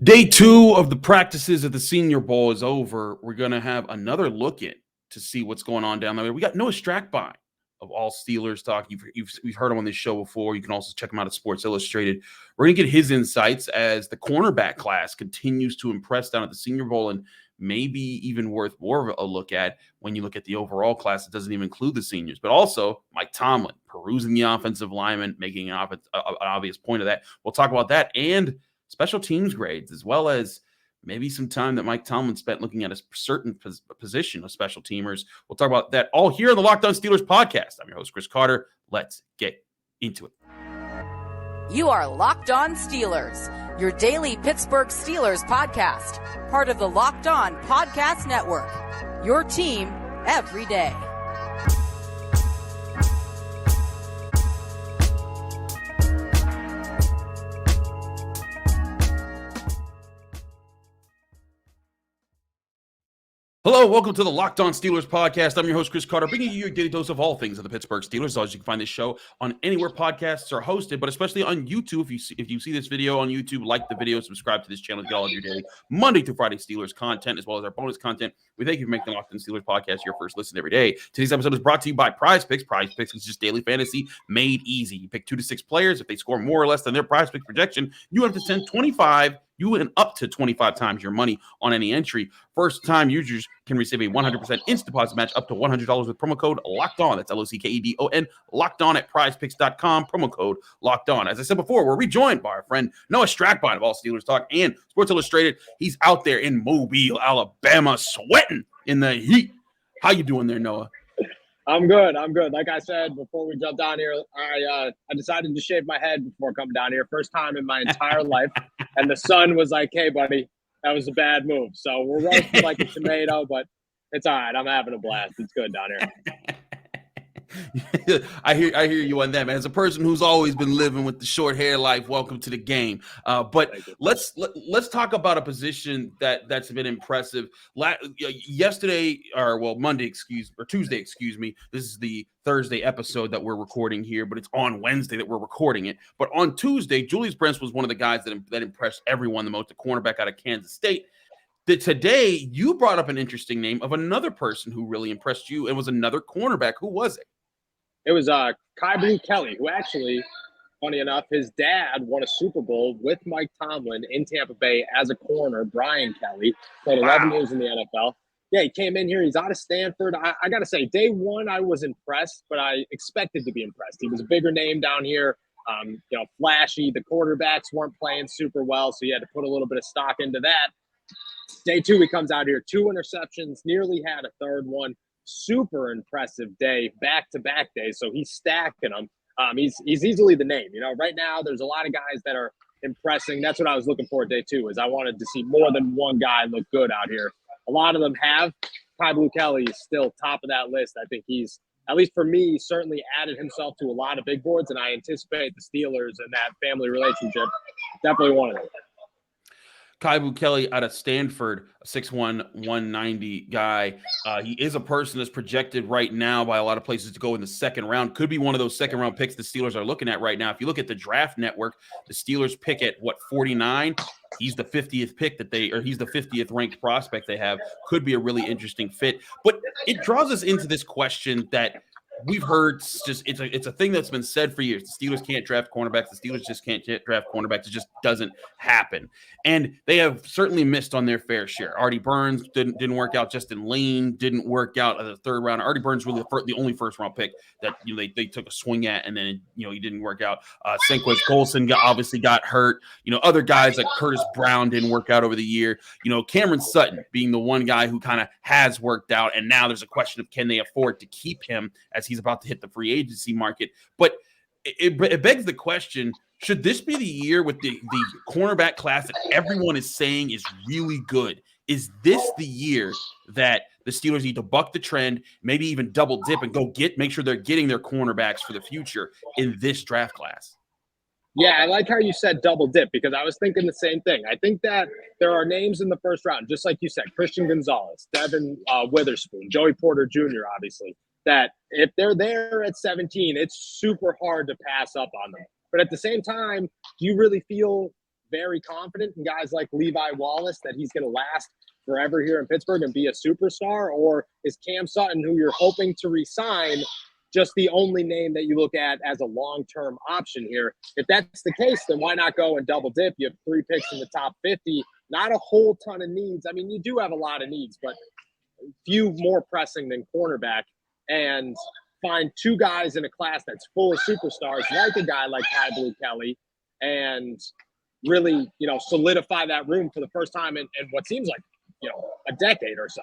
Day 2 of the practices of the Senior Bowl is over. We're going to have another look at to see what's going on down there. We got Noah Strackbein of All Steelers Talk. We've heard him on this show before. You can also check him out at Sports Illustrated. We're going to get his insights as the cornerback class continues to impress down at the Senior Bowl, and maybe even worth more of a look at when you look at the overall class. It doesn't even include the seniors, but also Mike Tomlin perusing the offensive linemen, making an obvious point of that. We'll talk about that and special teams grades, as well as maybe some time that Mike Tomlin spent looking at a certain position of special teamers. We'll talk about that all here on the Locked On Steelers podcast. I'm your host, Chris Carter. Let's get into it. You are Locked On Steelers, your daily Pittsburgh Steelers podcast, part of the Locked On Podcast Network, your team every day. Hello, welcome to the Locked On Steelers podcast. I'm your host, Chris Carter, bringing you your daily dose of all things of the Pittsburgh Steelers. As always, you can find this show on anywhere podcasts are hosted, but especially on YouTube. If you see this video on YouTube, like the video, subscribe to this channel to get all of your daily Monday through Friday Steelers content, as well as our bonus content. We thank you for making the Locked On Steelers podcast your first listen every day. Today's episode is brought to you by Prize Picks. Prize Picks is just daily fantasy made easy. You pick 2 to 6 players. If they score more or less than their Prize Picks projection, you have to send you win up to 25 times your money on any entry. First-time users can receive a 100% instant deposit match up to $100 with promo code Locked On. That's LOCKEDON, Locked On at prizepicks.com, promo code Locked On. As I said before, we're rejoined by our friend Noah Strackbein of All Steelers Talk and Sports Illustrated. He's out there in Mobile, Alabama, sweating in the heat. How you doing there, Noah? I'm good. Like I said before we jumped down here, I decided to shave my head before coming down here. First time in my entire life. And the son was like, "Hey, buddy, that was a bad move." So we're roasting like a tomato, but it's all right. I'm having a blast. It's good down here. I hear you on that, man. As a person who's always been living with the short hair life, welcome to the game. But let's talk about a position that's been impressive. Yesterday, Monday, Tuesday, this is the Thursday episode that we're recording here, but it's on Wednesday that we're recording it. But on Tuesday, Julius Brents was one of the guys that impressed everyone the most, the cornerback out of Kansas State. Today, you brought up an interesting name of another person who really impressed you. It was another cornerback. Who was it? It was Kyblu Kelly, who actually, funny enough, his dad won a Super Bowl with Mike Tomlin in Tampa Bay as a corner. Brian Kelly played 11 years in the NFL. Yeah, he came in here. He's out of Stanford. I got to say, day one, I was impressed, but I expected to be impressed. He was a bigger name down here, flashy. The quarterbacks weren't playing super well, so you had to put a little bit of stock into that. Day two, he comes out here, 2 interceptions, nearly had a third one. Super impressive day, back-to-back days. So he's stacking them. He's easily the name. Right now there's a lot of guys that are impressing. That's what I was looking for day 2, is I wanted to see more than one guy look good out here. A lot of them have. Kyblu Kelly is still top of that list. I think he's, at least for me, certainly added himself to a lot of big boards, and I anticipate the Steelers and that family relationship, definitely one of them. Kyblu Kelly out of Stanford, a 6'1", 190 guy. He is a person that's projected right now by a lot of places to go in the second round. Could be one of those second-round picks the Steelers are looking at right now. If you look at the draft network, the Steelers pick at, 49? He's the 50th pick he's the 50th ranked prospect they have. Could be a really interesting fit. But it draws us into this question that we've heard. It's a thing that's been said for years. The Steelers can't draft cornerbacks. The Steelers just can't draft cornerbacks. It just doesn't happen. And they have certainly missed on their fair share. Artie Burns didn't work out. Justin Lane didn't work out at the third round. Artie Burns really the only first round pick that they took a swing at, and then he didn't work out. Senquez Golson obviously got hurt. Other guys like Curtis Brown didn't work out over the year. Cameron Sutton being the one guy who kind of has worked out, and now there's a question of can they afford to keep him as he's about to hit the free agency market. But it begs the question, should this be the year with the cornerback class that everyone is saying is really good? Is this the year that the Steelers need to buck the trend, maybe even double dip and make sure they're getting their cornerbacks for the future in this draft class? Yeah, I like how you said double dip, because I was thinking the same thing. I think that there are names in the first round, just like you said, Christian Gonzalez, Devon Witherspoon, Joey Porter Jr., obviously, that if they're there at 17, it's super hard to pass up on them. But at the same time, do you really feel very confident in guys like Levi Wallace that he's going to last forever here in Pittsburgh and be a superstar? Or is Cam Sutton, who you're hoping to re-sign, just the only name that you look at as a long-term option here? If that's the case, then why not go and double dip? You have 3 picks in the top 50, not a whole ton of needs. I mean, you do have a lot of needs, but few more pressing than cornerback, and find 2 guys in a class that's full of superstars, like a guy like Ty Blue Kelly, and really, solidify that room for the first time in what seems like, a decade or so.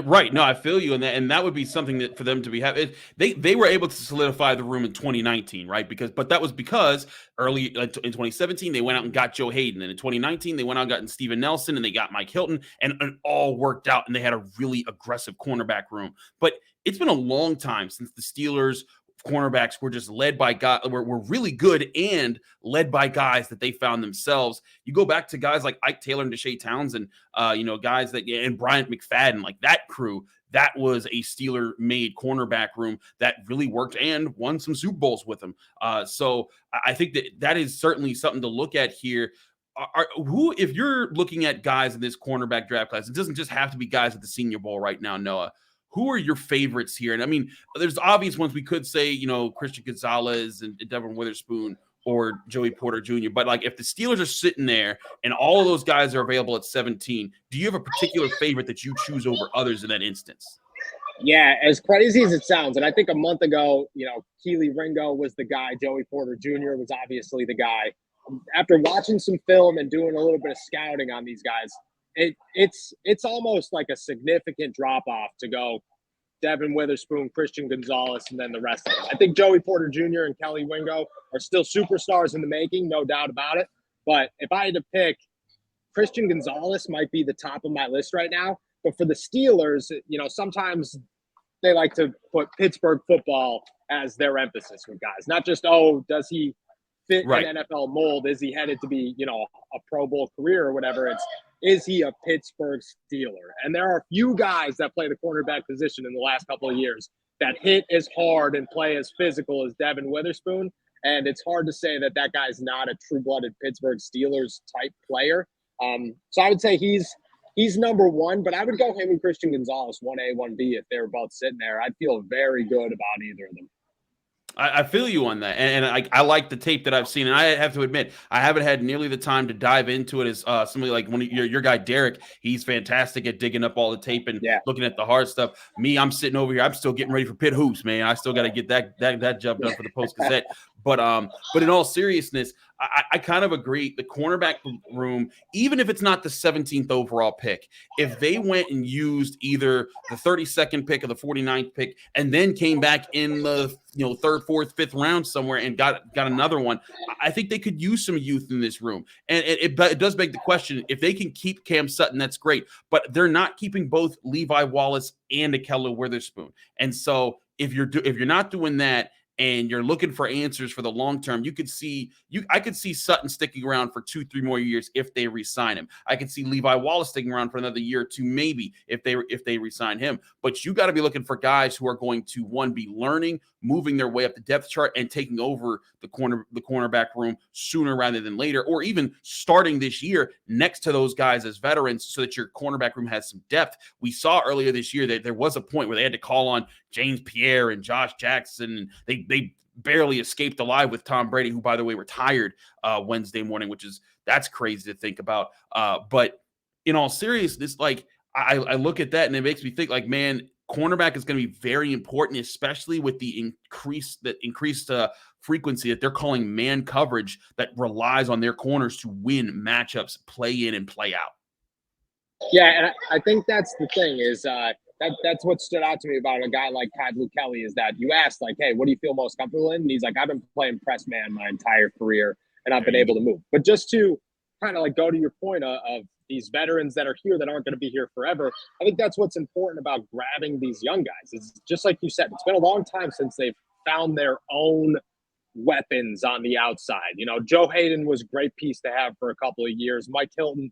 Right. No, I feel you. And that would be something that for them to be having. They were able to solidify the room in 2019, right? But that was because early in 2017, they went out and got Joe Hayden. And in 2019, they went out and got Steven Nelson and they got Mike Hilton, and it all worked out. And they had a really aggressive cornerback room. But it's been a long time since the Steelers cornerbacks were just led by guys, were really good and led by guys that they found themselves. You go back to guys like Ike Taylor and Deshae Townsend, guys and Bryant McFadden, like that crew. That was a Steeler-made cornerback room that really worked and won some Super Bowls with them. So I think that is certainly something to look at here. If you're looking at guys in this cornerback draft class, it doesn't just have to be guys at the Senior Bowl right now, Noah. Who are your favorites here? And I mean, there's obvious ones we could say, Christian Gonzalez and Devon Witherspoon or Joey Porter Jr. But like, if the Steelers are sitting there and all of those guys are available at 17, do you have a particular favorite that you choose over others in that instance? Yeah, as crazy as it sounds, and I think a month ago, Keely Ringo was the guy. Joey Porter Jr. was obviously the guy. After watching some film and doing a little bit of scouting on these guys, it's almost like a significant drop-off to go Devon Witherspoon, Christian Gonzalez, and then the rest of them. I think Joey Porter Jr. and Kelly Wingo are still superstars in the making, no doubt about it. But if I had to pick, Christian Gonzalez might be the top of my list right now. But for the Steelers, sometimes they like to put Pittsburgh football as their emphasis with guys. Not just, does he fit an NFL mold? Is he headed to be, a Pro Bowl career or whatever? Is he a Pittsburgh Steeler? And there are a few guys that play the cornerback position in the last couple of years that hit as hard and play as physical as Devon Witherspoon. And it's hard to say that guy's not a true-blooded Pittsburgh Steelers type player. So I would say he's number one, but I would go him and Christian Gonzalez 1A, 1B if they were both sitting there. I'd feel very good about either of them. I feel you on that, and I like the tape that I've seen, and I have to admit I haven't had nearly the time to dive into it as somebody like your guy Derek. He's fantastic at digging up all the tape and looking at the hard stuff. Me, I'm sitting over here. I'm still getting ready for Pit Hoops, man. I still got to get that job done for the Post Gazette. But in all seriousness, I kind of agree. The cornerback room, even if it's not the 17th overall pick, if they went and used either the 32nd pick or the 49th pick and then came back in the 3rd, 4th, 5th round somewhere and got another one, I think they could use some youth in this room. And it does beg the question, if they can keep Cam Sutton, that's great. But they're not keeping both Levi Wallace and Ahkello Witherspoon. And so if you're not doing that, and you're looking for answers for the long term, I could see Sutton sticking around for 2-3 more years if they re-sign him. I could see Levi Wallace sticking around for another year or two, maybe if they re-sign him. But you got to be looking for guys who are going to, one, be learning, moving their way up the depth chart, and taking over the cornerback room sooner rather than later, or even starting this year next to those guys as veterans, so that your cornerback room has some depth. We saw earlier this year that there was a point where they had to call on James Pierre and Josh Jackson. They barely escaped alive with Tom Brady, who, by the way, retired Wednesday morning, that's crazy to think about. But in all seriousness, like I look at that and it makes me think, like, man, cornerback is going to be very important, especially with the increased frequency that they're calling man coverage that relies on their corners to win matchups, play in and play out. Yeah, and I think that's the thing is that's what stood out to me about a guy like Ty Blue Kelly, is that you asked, like, hey, what do you feel most comfortable in? And he's like, I've been playing press man my entire career, and I've been able to move. But just to kind of like go to your point of these veterans that are here that aren't going to be here forever, I think that's what's important about grabbing these young guys. It's just like you said, it's been a long time since they've found their own weapons on the outside. Joe Hayden was a great piece to have for a couple of years. Mike Hilton,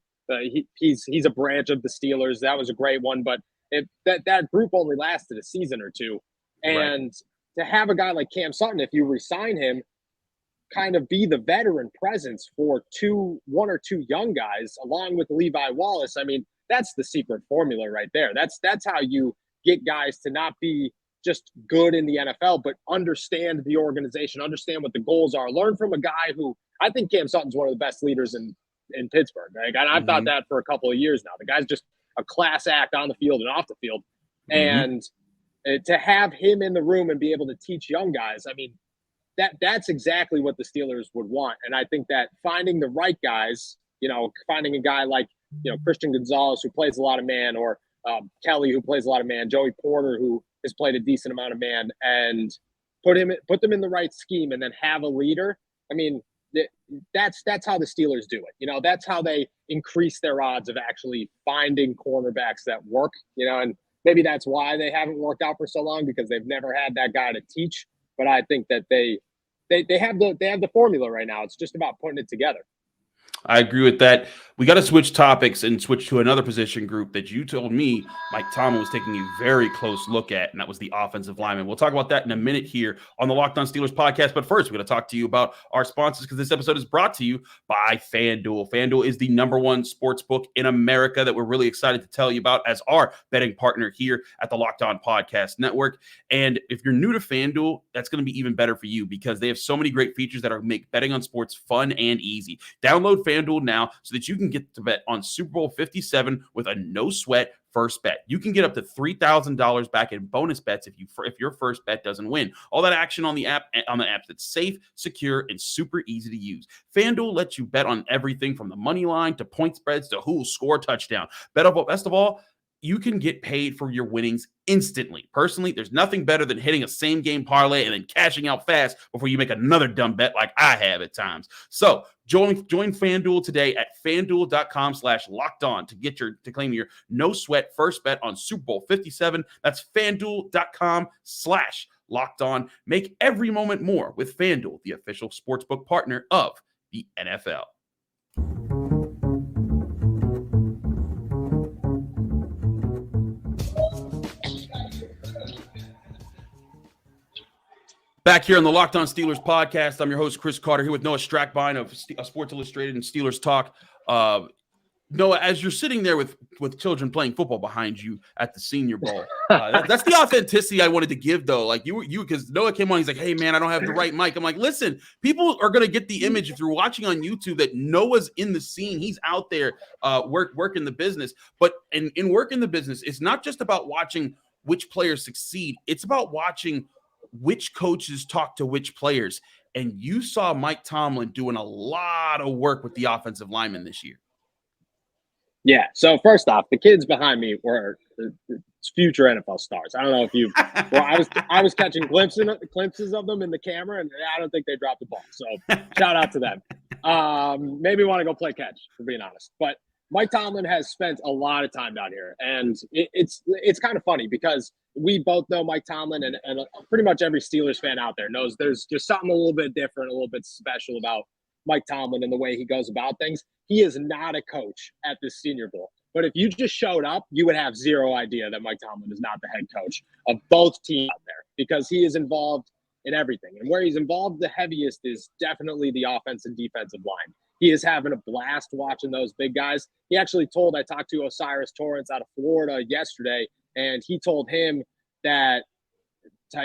he's a branch of the Steelers. That was a great one, but that group only lasted a season or two. And to have a guy like Cam Sutton, if you re-sign him, kind of be the veteran presence for one or two young guys, along with Levi Wallace. I mean, that's the secret formula right there. That's how you get guys to not be just good in the NFL, but understand the organization, understand what the goals are. Learn from a guy who I think Cam Sutton's one of the best leaders in Pittsburgh. Like, and I've thought that for a couple of years now. The guy's just a class act on the field and off the field. And to have him in the room and be able to teach young guys, I mean, that's exactly what the Steelers would want. And I think that finding the right guys, finding a guy like, Christian Gonzalez, who plays a lot of man, or Kelly, who plays a lot of man, Joey Porter, who has played a decent amount of man, and put them in the right scheme and then have a leader. I mean, that's how the Steelers do it. That's how they increase their odds of actually finding cornerbacks that work, and maybe that's why they haven't worked out for so long, because they've never had that guy to teach. But I think that they have the formula right now. It's just about putting it together. I agree with that. We got to switch topics and switch to another position group that you told me Mike Tomlin was taking a very close look at, and that was the offensive lineman. We'll talk about that in a minute here on the Locked On Steelers podcast. But first, we're going to talk to you about our sponsors, because this episode is brought to you by FanDuel. FanDuel is the #1 sports book in America that we're really excited to tell you about as our betting partner here at the Locked On Podcast Network. And if you're new to FanDuel, that's going to be even better for you, because they have so many great features that make betting on sports fun and easy. Download FanDuel now so that you can get to bet on Super Bowl 57 with a no-sweat first bet. You can get up to $3,000 back in bonus bets if your first bet doesn't win. All that action on the app that's safe, secure, and super easy to use. FanDuel lets you bet on everything from the money line to point spreads to who will score a touchdown. Best of all, you can get paid for your winnings instantly. Personally, there's nothing better than hitting a same-game parlay and then cashing out fast before you make another dumb bet like I have at times. So join FanDuel today at FanDuel.com/lockedon to claim your no-sweat first bet on Super Bowl 57. That's FanDuel.com/lockedon. Make every moment more with FanDuel, the official sportsbook partner of the NFL. Back here on the Locked On Steelers podcast, I'm your host, Chris Carter, here with Noah Strackbein of Sports Illustrated and Steelers Talk. Noah, as you're sitting there with children playing football behind you at the Senior Bowl, that's the authenticity I wanted to give, though. Like you, because Noah came on, he's like, "Hey, man, I don't have the right mic." I'm like, "Listen, people are gonna get the image if you're watching on YouTube that Noah's in the scene. He's out there working the business. But in working the business, it's not just about watching which players succeed. It's about watching which coaches talk to which players." And you saw Mike Tomlin doing a lot of work with the offensive linemen this year. Yeah. So first off, the kids behind me were future NFL stars. I don't know if you. Well, I was catching glimpses of them in the camera, and I don't think they dropped the ball. So shout out to them. Maybe want to go play catch, for being honest. But Mike Tomlin has spent a lot of time down here, and it's kind of funny because we both know Mike Tomlin, and pretty much every Steelers fan out there knows there's just something a little bit different, a little bit special about Mike Tomlin and the way he goes about things. He is not a coach at the Senior Bowl. But if you just showed up, you would have zero idea that Mike Tomlin is not the head coach of both teams out there, because he is involved in everything. And where he's involved the heaviest is definitely the offense and defensive line. He is having a blast watching those big guys. He actually I talked to Osiris Torrence out of Florida yesterday, and he told him that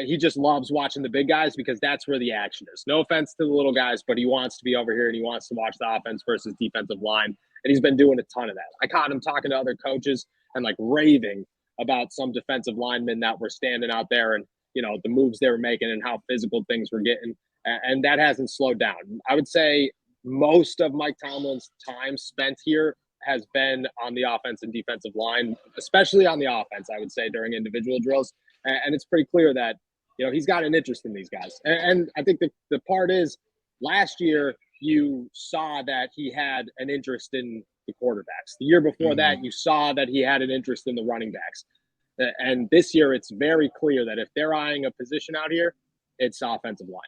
he just loves watching the big guys because that's where the action is. No offense to the little guys, but he wants to be over here and he wants to watch the offense versus defensive line. And he's been doing a ton of that. I caught him talking to other coaches and like raving about some defensive linemen that were standing out there and, the moves they were making and how physical things were getting. And that hasn't slowed down. I would say most of Mike Tomlin's time spent here has been on the offense and defensive line, especially on the offense, I would say, during individual drills. And it's pretty clear that, he's got an interest in these guys. And I think the part is last year you saw that he had an interest in the quarterbacks. The year before that, you saw that he had an interest in the running backs. And this year it's very clear that if they're eyeing a position out here, it's offensive line.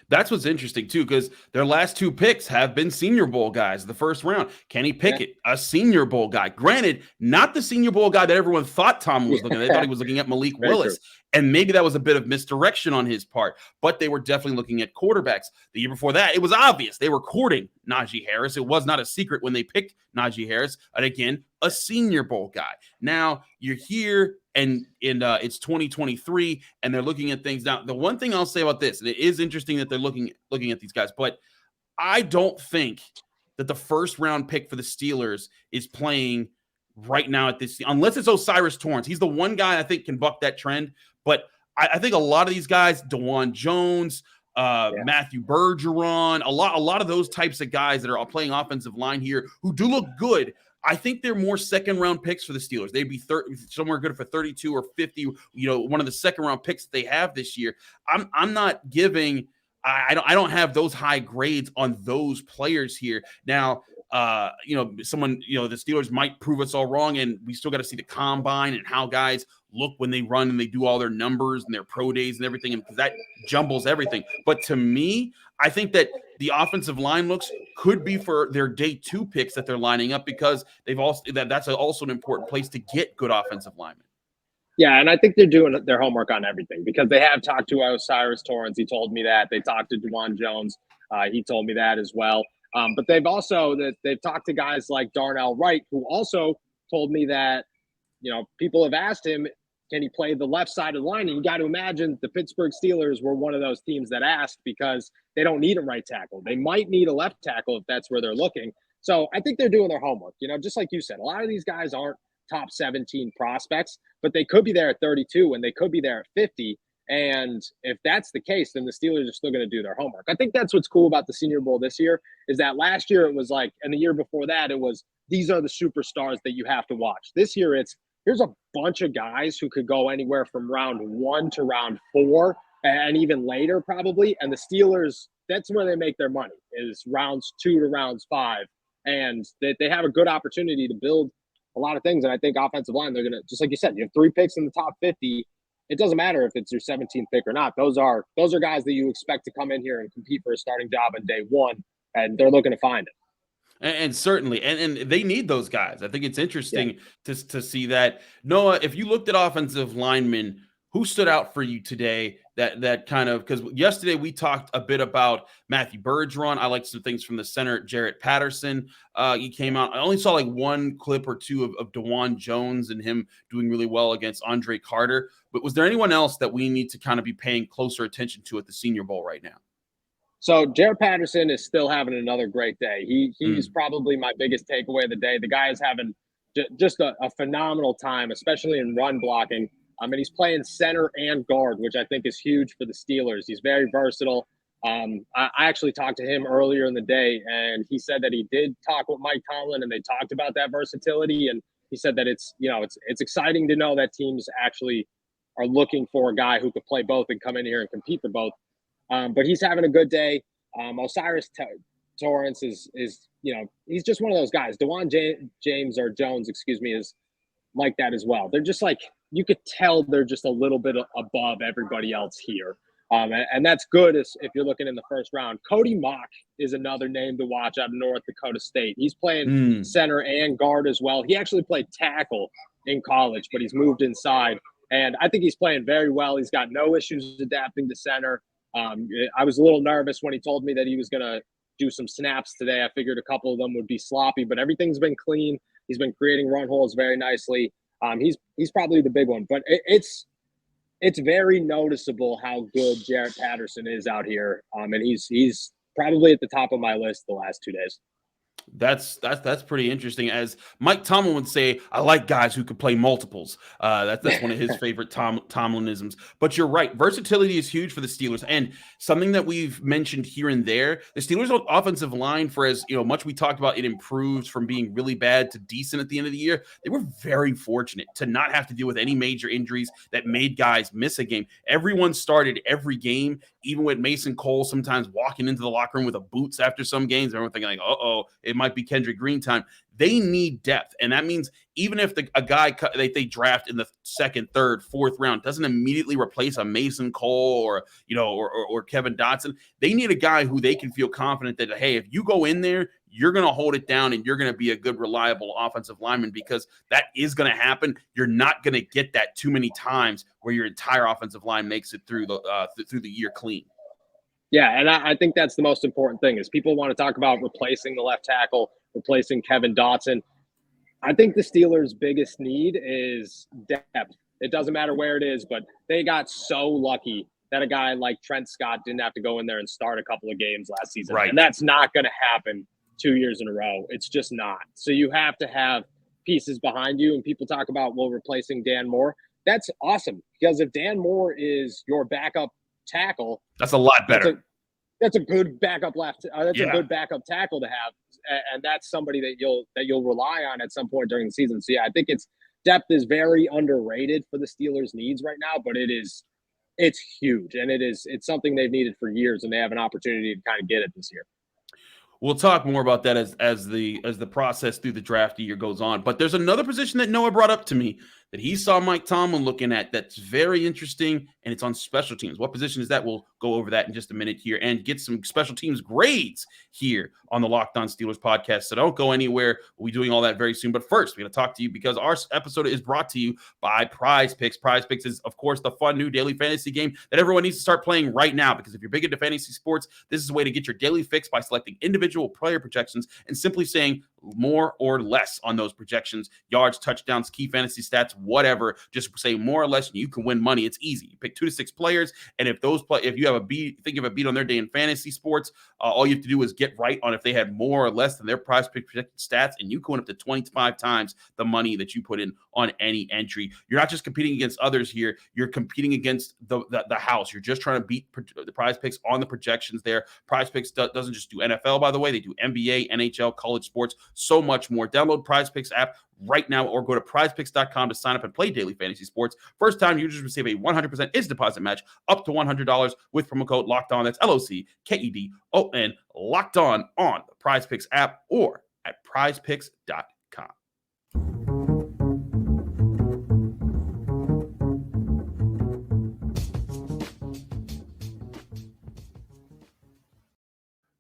That's what's interesting too, because their last two picks have been Senior Bowl guys. The first round, Kenny Pickett, a Senior Bowl guy. Granted, not the Senior Bowl guy that everyone thought Tom was looking at. They thought he was looking at Malik Willis, and maybe that was a bit of misdirection on his part. But they were definitely looking at quarterbacks. The year before that, it was obvious they were courting Najee Harris. It was not a secret when they picked Najee Harris, and again, a Senior Bowl guy. Now you're here. And it's 2023, and they're looking at things now. The one thing I'll say about this, and it is interesting that they're looking at these guys, but I don't think that the first round pick for the Steelers is playing right now at this, unless it's O'Cyrus Torrence. He's the one guy I think can buck that trend. But I think a lot of these guys, Dawand Jones, Matthew Bergeron, a lot of those types of guys that are playing offensive line here who do look good. I think they're more second-round picks for the Steelers. They'd be somewhere good for 32 or 50. One of the second-round picks that they have this year. I'm not giving. I don't have those high grades on those players here. Now, the Steelers might prove us all wrong, and we still got to see the combine and how guys look when they run and they do all their numbers and their pro days and everything, and because that jumbles everything. But to me, I think that the offensive line looks could be for their day 2 picks that they're lining up, because that's also an important place to get good offensive linemen. Yeah, and I think they're doing their homework on everything, because they have talked to O'Cyrus Torrence. He told me that. They talked to Dawand Jones. He told me that as well. But they've talked to guys like Darnell Wright, who also told me that, people have asked him, can he play the left side of the line? And you got to imagine the Pittsburgh Steelers were one of those teams that asked, because they don't need a right tackle. They might need a left tackle if that's where they're looking. So I think they're doing their homework. Just like you said, a lot of these guys aren't top 17 prospects, but they could be there at 32 and they could be there at 50. And if that's the case, then the Steelers are still going to do their homework. I think that's what's cool about the Senior Bowl this year, is that last year it was like, and the year before that, it was, these are the superstars that you have to watch. This year here's a bunch of guys who could go anywhere from round 1 to round 4 and even later probably. And the Steelers, that's where they make their money, is rounds 2 to rounds 5. And they have a good opportunity to build a lot of things. And I think offensive line, they're going to, just like you said, you have 3 picks in the top 50. It doesn't matter if it's your 17th pick or not. Those are guys that you expect to come in here and compete for a starting job on day 1, and they're looking to find it. And certainly, and they need those guys. I think it's interesting to see that. Noah, if you looked at offensive linemen, who stood out for you today that kind of, because yesterday we talked a bit about Matthew Bergeron. I liked some things from the center, Jarrett Peterson. He came out. I only saw like 1 clip or 2 of Dawand Jones and him doing really well against Andre Carter. But was there anyone else that we need to kind of be paying closer attention to at the Senior Bowl right now? So Jarrett Peterson is still having another great day. He's probably my biggest takeaway of the day. The guy is having just a phenomenal time, especially in run blocking. And he's playing center and guard, which I think is huge for the Steelers. He's very versatile. I actually talked to him earlier in the day, and he said that he did talk with Mike Tomlin, and they talked about that versatility. And he said that it's exciting to know that teams actually are looking for a guy who could play both and come in here and compete for both. But he's having a good day. O'Cyrus Torrence is he's just one of those guys. Dawand Jones is like that as well. They're just like, you could tell they're just a little bit above everybody else here. And that's good if you're looking in the first round. Cody Mock is another name to watch out of North Dakota State. He's playing center and guard as well. He actually played tackle in college, but he's moved inside. And I think he's playing very well. He's got no issues adapting to center. I was a little nervous when he told me that he was going to do some snaps today. I figured a couple of them would be sloppy, but everything's been clean. He's been creating run holes very nicely. He's probably the big one, but it's very noticeable how good Jarrett Peterson is out here. And he's probably at the top of my list the last 2 days. That's pretty interesting. As Mike Tomlin would say, I like guys who could play multiples. That's one of his favorite Tomlinisms. But you're right. Versatility is huge for the Steelers. And something that we've mentioned here and there, the Steelers' offensive line, for as much we talked about, it improves from being really bad to decent at the end of the year. They were very fortunate to not have to deal with any major injuries that made guys miss a game. Everyone started every game, even with Mason Cole sometimes walking into the locker room with a boots after some games. Everyone thinking like, it might be Kendrick Green time. They need depth, and that means even if a guy they draft in the second, third, fourth round doesn't immediately replace a Mason Cole or Kevin Dotson, they need a guy who they can feel confident that, hey, if you go in there, you're going to hold it down and you're going to be a good, reliable offensive lineman, because that is going to happen. You're not going to get that too many times where your entire offensive line makes it through the year clean. Yeah, and I think that's the most important thing is people want to talk about replacing the left tackle, replacing Kevin Dotson. I think the Steelers' biggest need is depth. It doesn't matter where it is, but they got so lucky that a guy like Trent Scott didn't have to go in there and start a couple of games last season. Right. And that's not going to happen 2 years in a row. It's just not. So you have to have pieces behind you. And people talk about, replacing Dan Moore. That's awesome, because if Dan Moore is your backup tackle, that's a lot better. That's a good backup left. A good backup tackle to have, and that's somebody that you'll rely on at some point during the season. So yeah, I think depth is very underrated for the Steelers' needs right now, but it's huge, and it's something they've needed for years, and they have an opportunity to kind of get it this year. We'll talk more about that as the process through the draft year goes on. But there's another position that Noah brought up to me that he saw Mike Tomlin looking at that's very interesting, and it's on special teams. What position is that? We'll go over that in just a minute here and get some special teams grades here on the Locked On Steelers podcast. So don't go anywhere. We'll be doing all that very soon. But first, we're going to talk to you because our episode is brought to you by Prize Picks. Prize Picks is, of course, the fun new daily fantasy game that everyone needs to start playing right now, because if you're big into fantasy sports, this is a way to get your daily fix by selecting individual player projections and simply saying more or less on those projections, yards, touchdowns, key fantasy stats, whatever. Just say more or less and you can win money. It's easy. You pick 2 to 6 players, and if you have a beat, think of a beat on their day in fantasy sports, all you have to do is get right on if they had more or less than their Prize Pick projected stats, and you can win up to 25 times the money that you put in on any entry. You're not just competing against others here, you're competing against the house. You're just trying to beat the Prize Picks on the projections there. Prize Picks doesn't just do NFL, by the way. They do NBA, NHL, college sports, so much more. Download Prize Picks app right now or go to prizepicks.com to sign up and play daily fantasy sports. First time users receive a 100% instant deposit match up to $100 with promo code Locked On. That's LOCKEDON, Locked On the Prize Picks app or at prizepicks.com.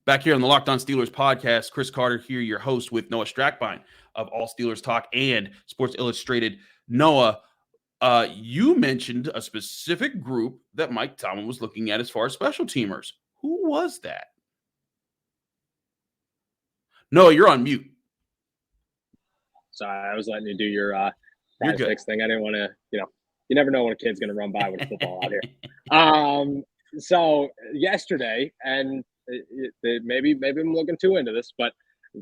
Back here on the Locked On Steelers podcast, Chris Carter here, your host with Noah Strackbein of All Steelers Talk and Sports Illustrated. Noah, you mentioned a specific group that Mike Tomlin was looking at as far as special teamers. Who was that? Noah, you're on mute. Sorry, I was letting you do your Prize Picks thing. I didn't want to, you never know when a kid's going to run by with a football out here. So yesterday, and maybe I'm looking too into this, but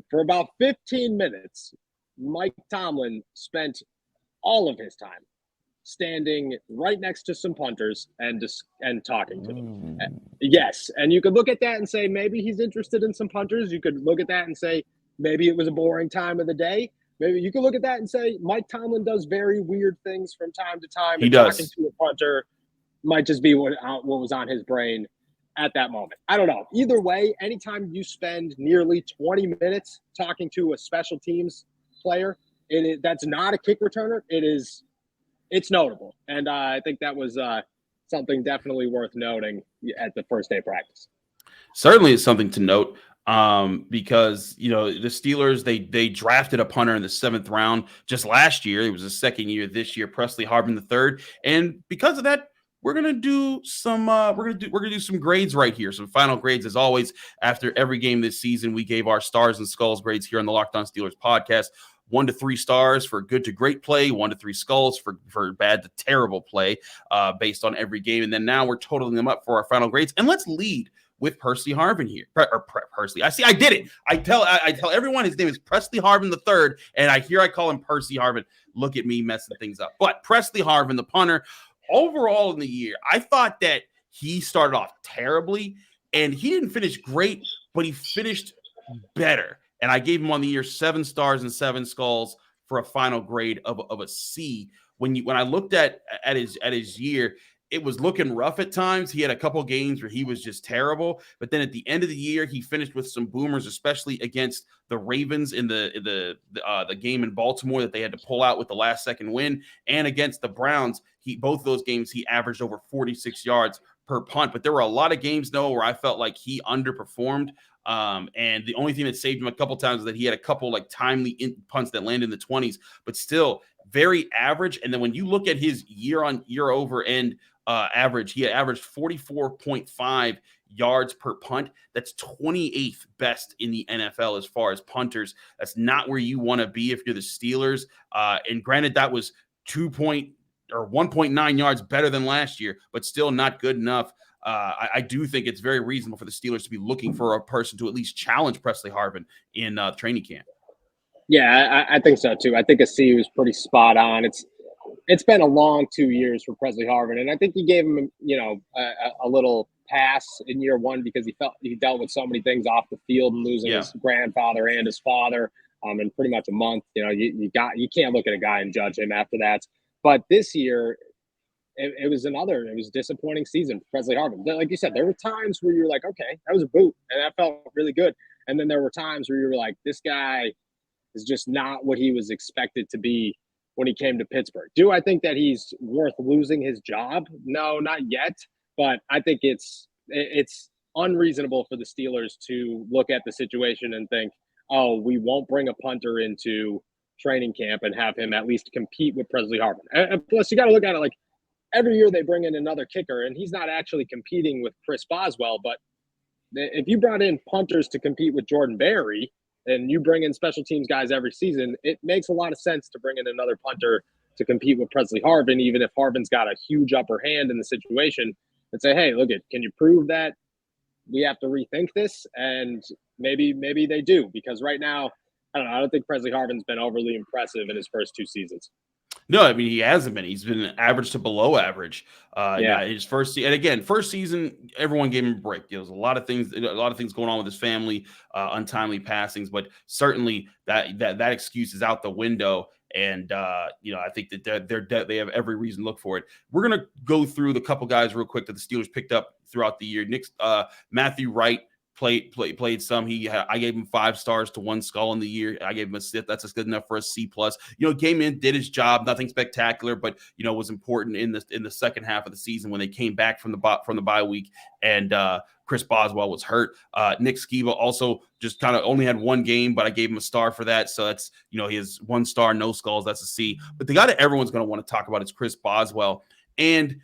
for about 15 minutes, Mike Tomlin spent all of his time standing right next to some punters and talking to them. Yes, and you could look at that and say maybe he's interested in some punters. You could look at that and say maybe it was a boring time of the day. Maybe you could look at that and say Mike Tomlin does very weird things from time to time. He does. Talking to a punter might just be what was on his brain at that moment. I don't know. Either way, anytime you spend nearly 20 minutes talking to a special teams player, that's not a kick returner. It's notable. And I think that was something definitely worth noting at the first day of practice. Certainly it's something to note because, the Steelers, they drafted a punter in the 7th round just last year. It was his second year this year, Pressley Harvin III. And because of that, we're gonna do some grades right here, some final grades. As always, after every game this season, we gave our stars and skulls grades here on the Locked On Steelers podcast. 1 to 3 stars for good to great play, 1 to 3 skulls for bad to terrible play, based on every game. And then now we're totaling them up for our final grades. And let's lead with Pressley Harvin here. Pressley. I did it. I tell everyone his name is Pressley Harvin III, and I call him Percy Harvin. Look at me messing things up. But Pressley Harvin, the punter. Overall in the year, I thought that he started off terribly, and he didn't finish great, but he finished better. And I gave him on the year 7 stars and 7 skulls for a final grade of a C. When I looked at his year, it was looking rough at times. He had a couple games where he was just terrible. But then at the end of the year, he finished with some boomers, especially against the Ravens in the game in Baltimore that they had to pull out with the last second win, and against the Browns. Both of those games he averaged over 46 yards per punt. But there were a lot of games, Noah, where I felt like he underperformed. And the only thing that saved him a couple times was that he had a couple like timely punts that landed in the 20s, but still very average. And then when you look at his year on year over end average, he averaged 44.5 yards per punt. That's 28th best in the NFL as far as punters. That's not where you want to be if you're the Steelers. And granted, that was 1.9 yards better than last year, but still not good enough. I do think it's very reasonable for the Steelers to be looking for a person to at least challenge Pressley Harvin in training camp. Yeah, I think so too. I think a C was pretty spot on. It's been a long 2 years for Pressley Harvin, and I think he gave him, a little pass in year one because he dealt with so many things off the field and losing his grandfather and his father in pretty much a month. You can't look at a guy and judge him after that. But this year, it was a disappointing season for Pressley Harvin. Like you said, there were times where you're like, okay, that was a boot, and that felt really good. And then there were times where you were like, this guy is just not what he was expected to be when he came to Pittsburgh. Do I think that he's worth losing his job? No, not yet. But I think it's unreasonable for the Steelers to look at the situation and think, oh, we won't bring a punter into training camp and have him at least compete with Pressley Harvin. And plus, you got to look at it like every year they bring in another kicker, and he's not actually competing with Chris Boswell. But if you brought in punters to compete with Jordan Berry, and you bring in special teams guys every season, it makes a lot of sense to bring in another punter to compete with Pressley Harvin, even if Harvin's got a huge upper hand in the situation, and say, hey, can you prove that we have to rethink this? And maybe they do, because right now, I don't think Pressley Harvin's been overly impressive in his first 2 seasons. No, I mean, he hasn't been. He's been average to below average. His first season, everyone gave him a break. There was a lot of things going on with his family, untimely passings, but certainly that excuse is out the window. And I think that they have every reason to look for it. We're gonna go through the couple guys real quick that the Steelers picked up throughout the year. Matthew Wright played some. I gave him 5 stars to 1 skull in the year. I gave him a C. That's just good enough for a C+. Came in, did his job, nothing spectacular, but was important in the second half of the season when they came back from the bye week and Chris Boswell was hurt. Nick Skiba also just kind of only had 1 game, but I gave him a star for that. So that's he has 1 star, no skulls. That's a C. But the guy that everyone's going to want to talk about is Chris Boswell. And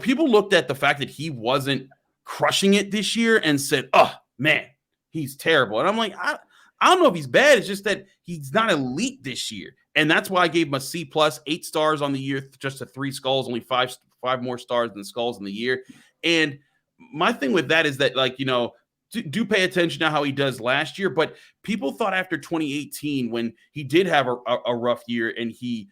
people looked at the fact that he wasn't crushing it this year and said, oh, man, he's terrible. And I'm like, I don't know if he's bad. It's just that he's not elite this year. And that's why I gave him a C+, 8 stars on the year, just to 3 skulls, only 5 more stars than skulls in the year. And my thing with that is that, do pay attention to how he does last year. But people thought after 2018, when he did have a rough year and he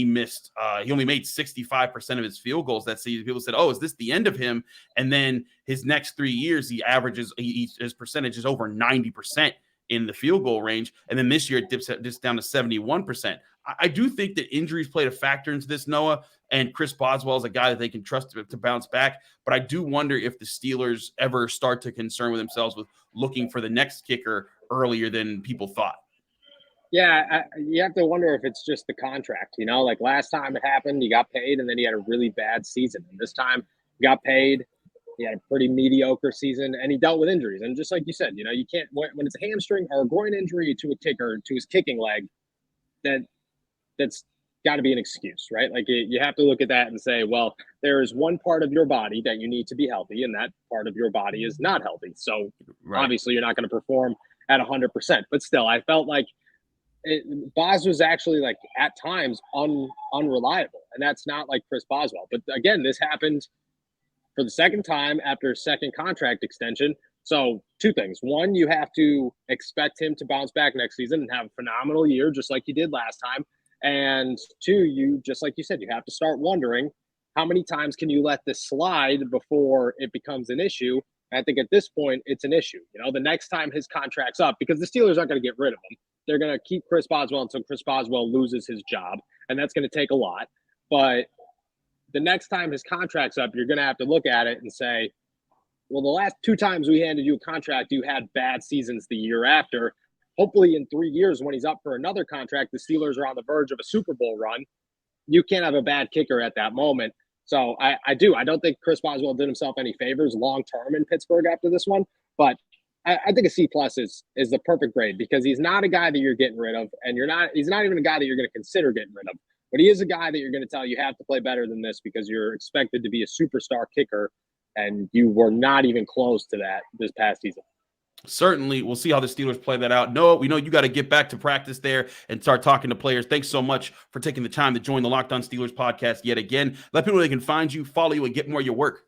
missed. He only made 65% of his field goals that season. People said, "Oh, is this the end of him?" And then his next 3 years, his percentage is over 90% in the field goal range. And then this year, it dips down to 71%. I do think that injuries played a factor into this, Noah. And Chris Boswell is a guy that they can trust to bounce back. But I do wonder if the Steelers ever start to concern with themselves with looking for the next kicker earlier than people thought. Yeah, you have to wonder if it's just the contract. Like last time it happened, he got paid, and then he had a really bad season. And this time he got paid, he had a pretty mediocre season, and he dealt with injuries. And just like you said, you can't, when it's a hamstring or a groin injury to a kicker, to his kicking leg, that's got to be an excuse, right? Like you have to look at that and say, well, there is one part of your body that you need to be healthy, and that part of your body is not healthy. So Obviously you're not going to perform at 100%. But still, I felt like Bos was actually like at times unreliable, and that's not like Chris Boswell. But again, this happened for the second time after a second contract extension. So 2 things. 1, you have to expect him to bounce back next season and have a phenomenal year, just like he did last time. And 2, just like you said, you have to start wondering how many times can you let this slide before it becomes an issue. And I think at this point, it's an issue. The next time his contract's up, because the Steelers aren't going to get rid of him. They're going to keep Chris Boswell until Chris Boswell loses his job, and that's going to take a lot. But the next time his contract's up, you're going to have to look at it and say, well, the last 2 times we handed you a contract, you had bad seasons the year after. Hopefully in 3 years, when he's up for another contract, the Steelers are on the verge of a Super Bowl run. You can't have a bad kicker at that moment. So I don't think Chris Boswell did himself any favors long-term in Pittsburgh after this one. But I think a C+ is the perfect grade because he's not a guy that you're getting rid of, and he's not even a guy that you're going to consider getting rid of. But he is a guy that you're going to tell you have to play better than this because you're expected to be a superstar kicker, and you were not even close to that this past season. Certainly. We'll see how the Steelers play that out. Noah, we know you got to get back to practice there and start talking to players. Thanks so much for taking the time to join the Locked On Steelers podcast yet again. Let people know they can find you, follow you, and get more of your work.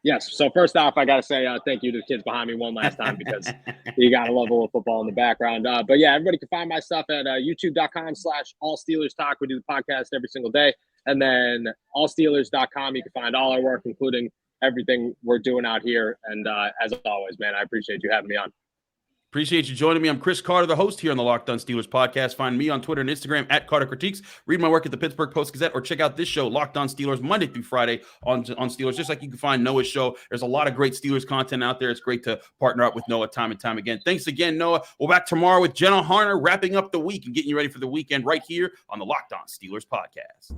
Yes. So first off, I got to say thank you to the kids behind me one last time because you got to love a little football in the background. But yeah, everybody can find my stuff at youtube.com/allsteelerstalk. We do the podcast every single day. And then allsteelers.com, you can find all our work, including everything we're doing out here. And as always, man, I appreciate you having me on. Appreciate you joining me. I'm Chris Carter, the host here on the Locked On Steelers podcast. Find me on Twitter and Instagram at Carter Critiques. Read my work at the Pittsburgh Post-Gazette or check out this show, Locked On Steelers, Monday through Friday on Steelers. Just like you can find Noah's show. There's a lot of great Steelers content out there. It's great to partner up with Noah time and time again. Thanks again, Noah. We'll back tomorrow with Jenna Harner wrapping up the week and getting you ready for the weekend right here on the Locked On Steelers podcast.